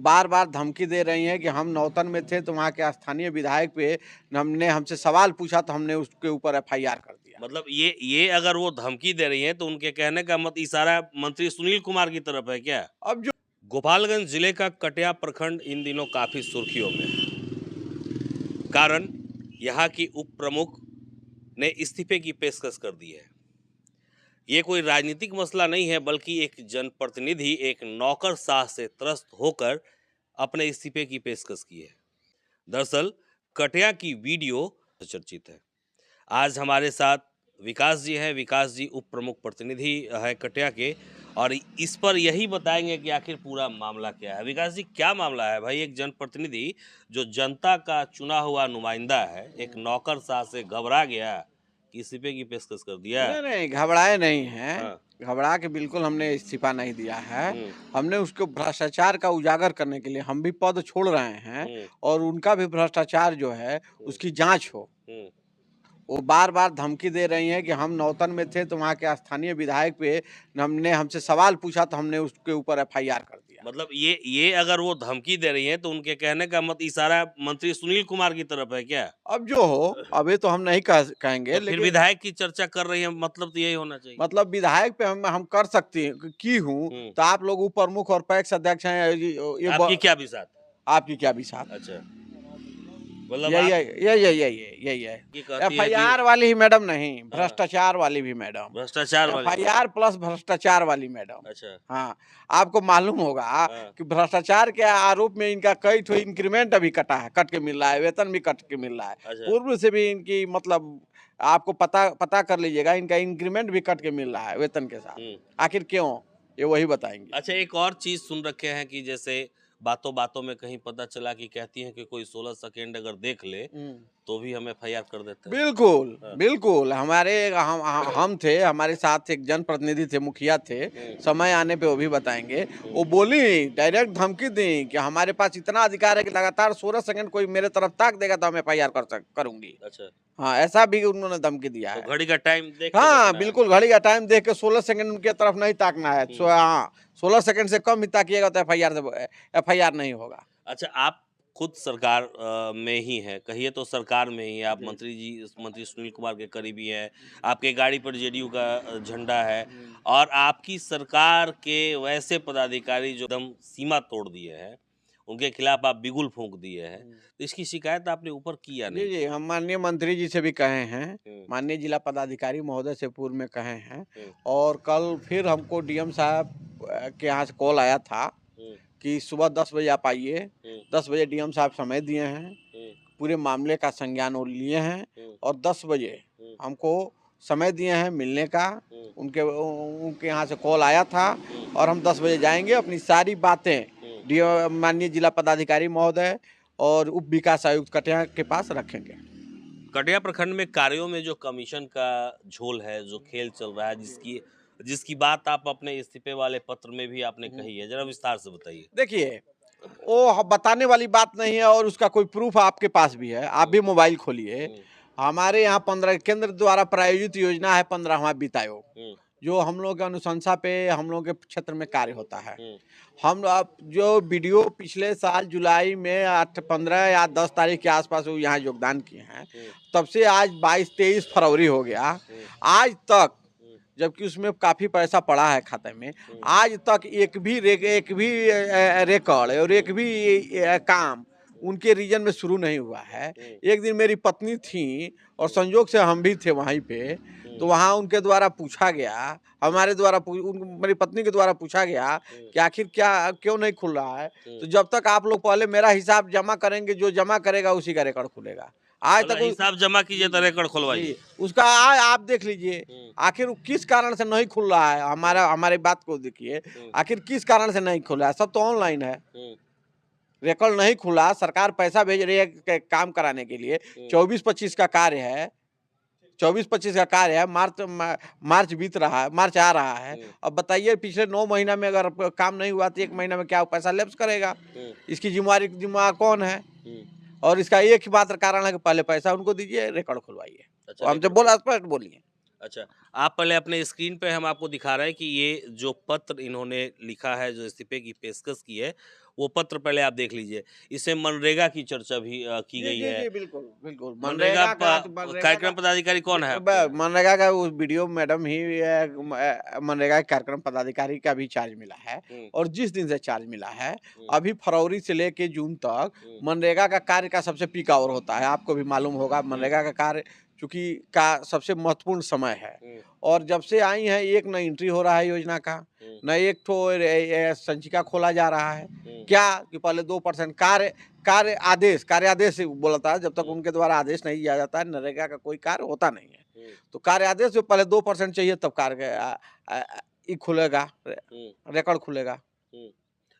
बार बार धमकी दे रही हैं कि हम नौतन में थे तो वहाँ के स्थानीय विधायक पे हमने हमसे सवाल पूछा तो हमने उसके ऊपर एफआईआर कर दिया। मतलब ये अगर वो धमकी दे रही हैं तो उनके कहने का मत इशारा मंत्री सुनील कुमार की तरफ है क्या? अब जो गोपालगंज जिले का कटिया प्रखंड इन दिनों काफी सुर्खियों में है। कारण यहाँ की उप प्रमुख ने इस्तीफे की पेशकश कर दी है। ये कोई राजनीतिक मसला नहीं है, बल्कि एक जनप्रतिनिधि एक नौकरशाह से त्रस्त होकर अपने इस्तीफे की पेशकश की है। दरअसल कटिया की वीडियो चर्चित है। आज हमारे साथ विकास जी हैं। विकास जी उप प्रमुख प्रतिनिधि है कटिया के, और इस पर यही बताएंगे कि आखिर पूरा मामला क्या है। विकास जी, क्या मामला है भाई? एक जनप्रतिनिधि जो जनता का चुना हुआ नुमाइंदा है, एक नौकरशाह से घबरा गया कि इस्तीफे की पेशकश कर दिया। नहीं नहीं घबराए नहीं हैं। हाँ। घबरा के बिल्कुल हमने इस्तीफा नहीं दिया है। हम्म। हमने उसको भ्रष्टाचार का उजागर करने के लिए हम भी पद छोड़ रहे हैं हम्म। और उनका भी भ्रष्टाचार जो है उसकी जांच हो। हम्म। वो बार बार धमकी दे रही हैं कि हम नौतन में थे तो वहाँ के स्थानीय विधायक पे हमने हमसे सवाल पूछा तो हमने उसके ऊपर एफआईआर कर दिया। मतलब ये अगर वो धमकी दे रही हैं तो उनके कहने का मत इशारा मंत्री सुनील कुमार की तरफ है क्या? अब जो हो, अभी तो हम नहीं कहेंगे, तो फिर लेकिन विधायक की चर्चा कर रही है, मतलब तो यही होना चाहिए। मतलब विधायक पे हम कर सकते हैं की हूँ तो आप लोग उप प्रमुख और पैक्स अध्यक्ष हैं, आपकी क्या विसात? आपकी क्या विसात? अच्छा, मतलब यही आप है, यही है। ये कहती है कि एफआईआर वाली ही मैडम नहीं, हाँ, भ्रष्टाचार वाली भी मैडम। भ्रष्टाचार वाली। एफआईआर प्लस भ्रष्टाचार वाली मैडम। अच्छा। हाँ, आपको मालूम होगा हाँ। कि भ्रष्टाचार के आरोप में इनका कई ठो इंक्रीमेंट अभी कटा है, कट के मिल रहा है, वेतन भी कट के मिल रहा है। अच्छा। पूर्व से भी इनकी मतलब आपको पता कर लीजिएगा, इनका इंक्रीमेंट भी कट के मिल रहा है वेतन के साथ। आखिर क्यों, ये वही बताएंगे। अच्छा, एक और चीज सुन रखे हैं कि जैसे बातों बातों में कहीं पता चला कि कहती हैं कि कोई 16 सेकेंड अगर देख ले तो भी हम एफआईआर कर देते हैं। बिल्कुल हाँ। बिल्कुल, हमारे हम थे, हमारे साथ एक जनप्रतिनिधि थे, मुखिया थे, समय आने पे वो भी बताएंगे। वो बोली, डायरेक्ट धमकी दी कि हमारे पास इतना अधिकार है कि लगातार 16 सेकंड कोई मेरे तरफ ताक देगा तो हम एफआईआर करूंगी। अच्छा, हाँ, ऐसा भी उन्होंने धमकी दिया तो है। घड़ी का टाइम देख के हाँ देखना है। बिल्कुल, घड़ी का टाइम देख के 16 सेकंड उनके तरफ नहीं ताकना है। हाँ, 16 सेकंड से कम ही ताकिएगा तो एफआईआर नहीं होगा। अच्छा, आप खुद सरकार में ही हैं, कहिए तो सरकार में ही हैं, आप मंत्री सुनील कुमार के करीबी हैं, आपके गाड़ी पर जेडीयू का झंडा है, और आपकी सरकार के वैसे पदाधिकारी जो एकदम सीमा तोड़ दिए हैं, उनके खिलाफ आप बिगुल फूंक दिए हैं, तो इसकी शिकायत आपने ऊपर की या नहीं? जी, हम माननीय मंत्री जी से भी कहे हैं, माननीय जिला पदाधिकारी महोदय से पूर्व में कहे हैं, और कल फिर हमको डीएम साहब के यहाँ से कॉल आया था कि सुबह 10 बजे आप आइए। 10 बजे डीएम साहब समय दिए हैं, पूरे मामले का संज्ञान वो लिए हैं और 10 बजे हमको समय दिए हैं मिलने का। उनके यहाँ से कॉल आया था और हम 10 बजे जाएंगे, अपनी सारी बातें माननीय जिला पदाधिकारी महोदय और उप विकास आयुक्त कटिया के पास रखेंगे। कटिया प्रखंड में कार्यों में जो कमीशन का झोल है, जो खेल चल रहा है, जिसकी बात आप अपने इस्तीफे वाले पत्र में भी आपने कही है, जरा विस्तार से बताइए। देखिए, वो बताने वाली बात नहीं है और उसका कोई प्रूफ आपके पास भी है, आप भी मोबाइल खोलिए। हमारे यहाँ 15 केंद्र द्वारा प्रायोजित योजना है 15वां वित्त आयोग, जो हम लोग के अनुशंसा पे हम लोग के क्षेत्र में कार्य होता है। हम अब जो वीडियो पिछले साल जुलाई में 15 या 10 तारीख के आसपास वो यहाँ योगदान किए हैं, तब से आज 22-23 फरवरी हो गया, आज तक, जबकि उसमें काफी पैसा पड़ा है खाते में, आज तक एक भी रिकॉर्ड और एक भी काम उनके रीजन में शुरू नहीं हुआ है। एक दिन मेरी पत्नी थी और संजोग से हम भी थे वहीं पे, तो वहाँ उनके द्वारा पूछा गया, हमारे द्वारा मेरी पत्नी के द्वारा पूछा गया कि आखिर क्यों नहीं खुल रहा है। तो जब तक आप लोग पहले मेरा हिसाब जमा करेंगे, जो जमा करेगा उसी का रिकॉर्ड खुलेगा। आज तक हिसाब जमा कीजिए तो रिकॉर्ड खुलवाइए, उसका आप देख लीजिए आखिर किस कारण से नहीं खुल रहा है। हमारी बात को देखिए, आखिर किस कारण से नहीं खुला है। सब तो ऑनलाइन है, रिकॉर्ड नहीं खुला। सरकार पैसा भेज रही है काम कराने के लिए। 24-25 का कार्य है, 24-25 का कार्य है। मार्च बीत रहा है, मार्च आ रहा है। अब बताइए, पिछले 9 महीना में अगर काम नहीं हुआ तो 1 महीना में क्या पैसा लैप्स करेगा? इसकी जिम्मेदार कौन है? और इसका एक ही मात्र कारण है कि पहले पैसा उनको दीजिए, रिकॉर्ड खुलवाइए। अच्छा, हमसे बोला, स्पष्ट बोलिए। अच्छा, आप पहले अपने स्क्रीन पे हम आपको दिखा रहे हैं कि ये जो पत्र इन्होंने लिखा है, जो इस्तीफे की पेशकश की है, वो पत्र पहले आप देख लीजिए। इसमें मनरेगा की चर्चा भी की गई है। जी, बिल्कुल, बिल्कुल। मनरेगा मनरेगा कार्यक्रम का पदाधिकारी कौन है ब आपके? मनरेगा का वो वीडियो मैडम ही मनरेगा के कार्यक्रम पदाधिकारी का भी चार्ज मिला है हुँ, और जिस दिन से चार्ज मिला है, हुँ, अभी फरवरी से लेके जून तक हुँ, मनरेगा का कार्य का सबसे पीक आवर होता है। आपको भी मालूम होगा हुँ, मनरेगा का कार्य चूँकि का सबसे महत्वपूर्ण समय है हुँ, और जब से आई हैं, एक न एंट्री हो रहा है योजना का, हुँ, न एक ठो संचिका खोला जा रहा है। हुँ, क्या कि पहले 2% कार्य आदेश बोलता है, जब तक हुँ, उनके द्वारा आदेश नहीं दिया जाता है, नरेगा का कोई कार्य होता नहीं है। हुँ, तो कार्य आदेश में पहले 2% चाहिए तब कार्य ये खुलेगा, हुँ, रिकॉर्ड खुलेगा। हुँ।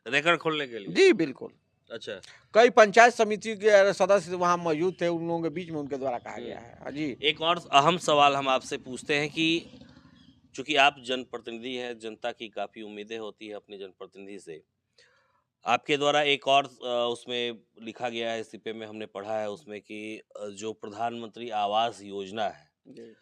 रिकॉर्ड खोलने के लिए? जी, बिल्कुल। अच्छा। कई पंचायत समिति के सदस्य वहाँ मौजूद थे, उन लोगों के बीच में उनके द्वारा कहा हुँ। गया है। हाँ जी। एक और अहम सवाल हम आपसे पूछते हैं कि चूँकि आप जनप्रतिनिधि हैं, जनता की काफ़ी उम्मीदें होती हैं अपने जनप्रतिनिधि से। आपके द्वारा एक और उसमें लिखा गया है, सिपे में हमने पढ़ा है उसमें कि जो प्रधानमंत्री आवास योजना है, जी।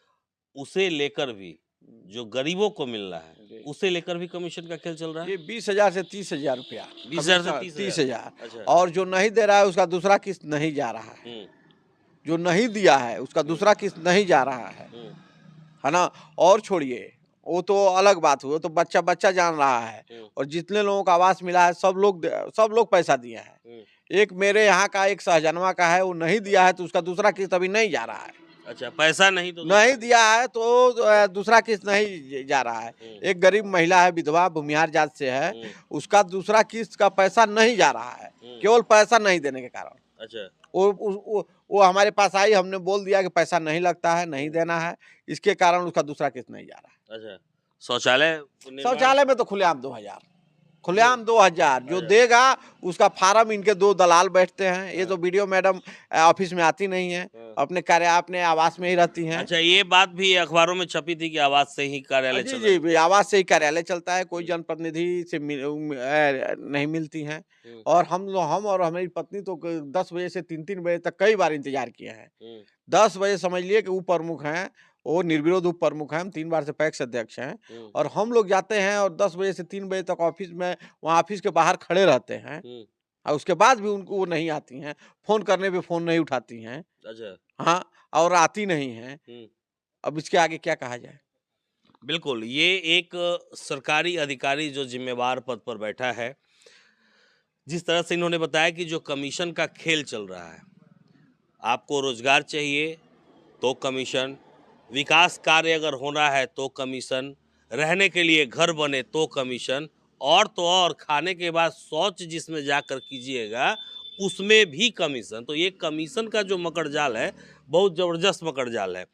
उसे लेकर भी हुँ, जो गरीबों को मिल रहा है, जी। उसे लेकर भी कमीशन का खेल चल रहा है? ये 20,000 से 30,000 रुपया 20,000 से कमीशन 30,000? 30,000 अच्छा। और जो नहीं दे रहा है उसका दूसरा किस्त नहीं जा रहा है। हुँ, जो नहीं दिया है उसका हुँ, दूसरा किस्त नहीं जा रहा हुँ, है ना? और छोड़िए, वो तो अलग बात हुई, वो तो बच्चा-बच्चा जान रहा है हुँ, और जितने लोगों को आवास मिला है सब लोग पैसा दिए हैं। हुँ। एक मेरे यहाँ का एक सहजनवा का है, वो नहीं दिया है तो उसका दूसरा किस्त अभी नहीं जा रहा है। अच्छा, पैसा नहीं तो नहीं दूसरा दिया है तो दूसरा किस्त नहीं जा रहा है। हुँ, एक गरीब महिला है, विधवा भूमिहार जात से है, हुँ, उसका दूसरा किस्त का पैसा नहीं जा रहा है, हुँ। केवल पैसा नहीं देने के कारण। अच्छा। वो हमारे पास आई, हमने बोल दिया कि पैसा नहीं लगता है, नहीं हुँ, देना है, इसके कारण उसका दूसरा किस्त नहीं जा रहा है। अच्छा। शौचालय निर्माण शौचालय में तो खुलेआम 2,000 जो खुलेआम 2,000 जो अच्छा। देगा उसका फार्म इनके 2 दलाल बैठते हैं। ये हाँ, तो वीडियो मैडम ऑफिस में आती नहीं है, हाँ। अपने आवास में ही रहती हैं। अच्छा, ये बात भी अखबारों में छपी थी कि आवाज़ से ही कार्यालय जी, चल रहा है। जी, आवास से ही कार्यालय चलता है, कोई हुँ, जनप्रतिनिधि से नहीं मिलती हैं हुँ, और हम और हमारी पत्नी तो 10 बजे से 3-3 बजे तक कई बार इंतज़ार किए हैं। हुँ, 10 बजे समझ लिए कि उप प्रमुख हैं, वो निर्विरोध उप प्रमुख हैं, हम 3 बार से पैक्स अध्यक्ष हैं हुँ, और हम लोग जाते हैं और 10 बजे से 3 बजे तक ऑफ़िस में वहाँ ऑफ़िस के बाहर खड़े रहते हैं हुँ, और उसके बाद भी उनको वो नहीं आती हैं, फ़ोन करने पे फ़ोन नहीं उठाती हैं। अच्छा। हाँ, और आती नहीं हैं। हुँ, अब इसके आगे क्या कहा जाए? बिल्कुल, ये एक सरकारी अधिकारी जो ज़िम्मेवार पद पर बैठा है, जिस तरह से इन्होंने बताया कि जो कमीशन का खेल चल रहा है, आपको रोज़गार चाहिए तो कमीशन, विकास कार्य अगर होना है तो कमीशन, रहने के लिए घर बने तो कमीशन और तो और खाने के बाद शौच जिसमें जाकर कीजिएगा उसमें भी कमीशन। तो ये कमीशन का जो मकड़जाल है बहुत ज़बरदस्त मकड़जाल है।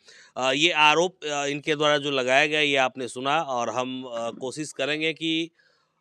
ये आरोप इनके द्वारा जो लगाया गया ये आपने सुना और हम कोशिश करेंगे कि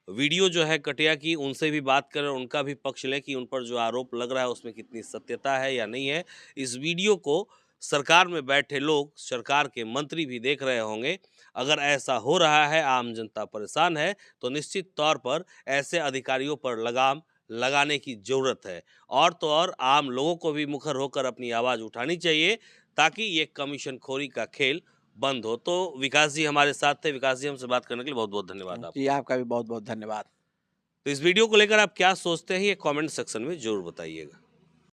वीडियो जो है कटिया की उनसे भी बात करें, उनका भी पक्ष लें कि उन पर जो आरोप लग रहा है उसमें कितनी सत्यता है या नहीं है। इस वीडियो को सरकार में बैठे लोग, सरकार के मंत्री भी देख रहे होंगे। अगर ऐसा हो रहा है, आम जनता परेशान है, तो निश्चित तौर पर ऐसे अधिकारियों पर लगाम लगाने की ज़रूरत है। और तो और आम लोगों को भी मुखर होकर अपनी आवाज़ उठानी चाहिए ताकि ये कमीशनखोरी का खेल बंद हो। तो विकास जी हमारे साथ थे। विकास जी हमसे बात करने के लिए बहुत-बहुत धन्यवाद जी, आपका। आपका भी बहुत-बहुत धन्यवाद। तो इस वीडियो को लेकर आप क्या सोचते हैं ये कमेंट सेक्शन में ज़रूर बताइएगा।